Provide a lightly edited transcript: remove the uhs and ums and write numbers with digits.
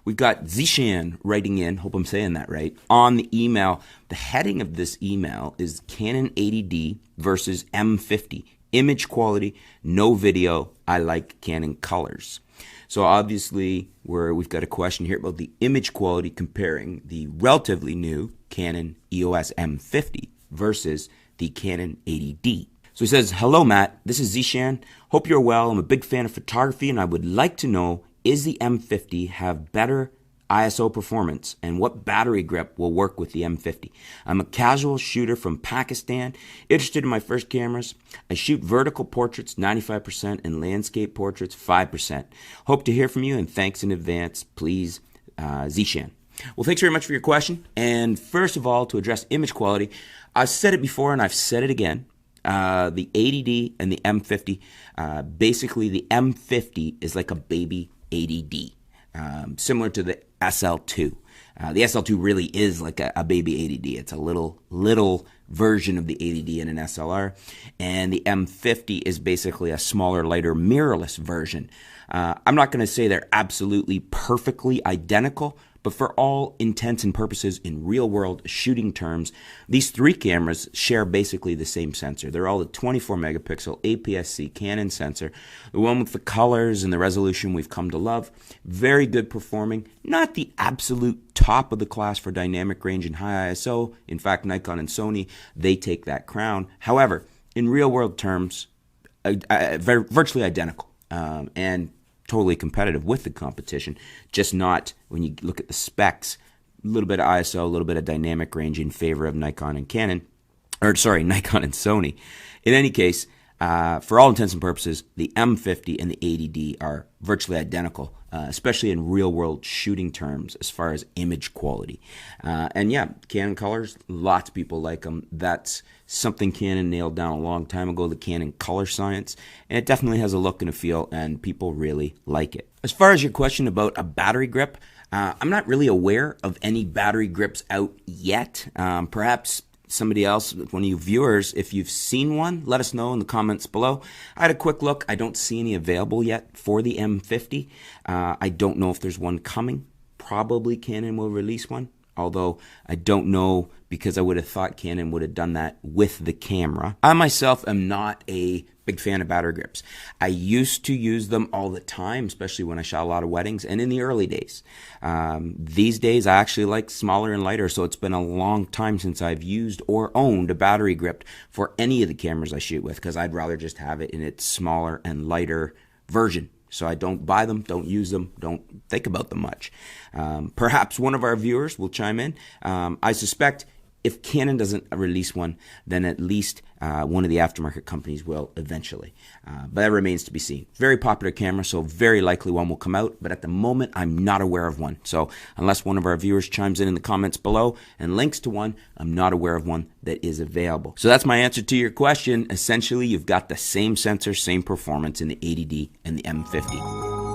We've got Zishan writing in, hope I'm saying that right, on the email. The heading of this email is Canon 80D versus M50. Image quality, no video, I like Canon colors. So obviously we've got a question here about the image quality comparing the relatively new Canon EOS M50 versus the Canon 80D. So he says, hello Matt, this is Zishan. Hope you're well. I'm a big fan of photography and I would like to know, is the M50 have better ISO performance and what battery grip will work with the M50? I'm a casual shooter from Pakistan, interested in my first cameras. I shoot vertical portraits 95% and landscape portraits 5%. Hope to hear from you and thanks in advance. Please, Zishan. Well, thanks very much for your question. And first of all, to address image quality, I've said it before and I've said it again. The 80D and the M50, basically the M50 is like a baby 80D, similar to the SL2. The SL2 really is like a baby 80D. It's a little version of the 80D in an SLR, and the M50 is basically a smaller, lighter, mirrorless version. I'm not going to say they're absolutely perfectly identical, but for all intents and purposes in real-world shooting terms, these three cameras share basically the same sensor. They're all the 24-megapixel APS-C Canon sensor, the one with the colors and the resolution we've come to love. Very good performing, not the absolute top of the class for dynamic range and high ISO. In fact, Nikon and Sony, they take that crown. However, in real-world terms, virtually identical, and totally competitive with the competition, just not, when you look at the specs, a little bit of ISO, a little bit of dynamic range in favor of Nikon and Nikon and Sony. In any case, for all intents and purposes, the M50 and the 80D are virtually identical, especially in real-world shooting terms as far as image quality. And yeah, Canon colors, lots of people like them. That's something Canon nailed down a long time ago, the Canon color science, and it definitely has a look and a feel, and people really like it. As far as your question about a battery grip, I'm not really aware of any battery grips out yet. Perhaps somebody else, one of you viewers, if you've seen one, let us know in the comments below. I had a quick look. I don't see any available yet for the M50. I don't know if there's one coming. Probably Canon will release one, although I don't know, because I would have thought Canon would have done that with the camera. I myself am not a big fan of battery grips. I used to use them all the time, especially when I shot a lot of weddings and in the early days. These days I actually like smaller and lighter, so it's been a long time since I've used or owned a battery grip for any of the cameras I shoot with, because I'd rather just have it in its smaller and lighter version. So I don't buy them, don't use them, don't think about them much. Perhaps one of our viewers will chime in. I suspect if Canon doesn't release one, then at least one of the aftermarket companies will eventually. But that remains to be seen. Very popular camera, so very likely one will come out, but at the moment I'm not aware of one. So unless one of our viewers chimes in the comments below and links to one, I'm not aware of one that is available. So that's my answer to your question. Essentially, you've got the same sensor, same performance in the 80D and the M50.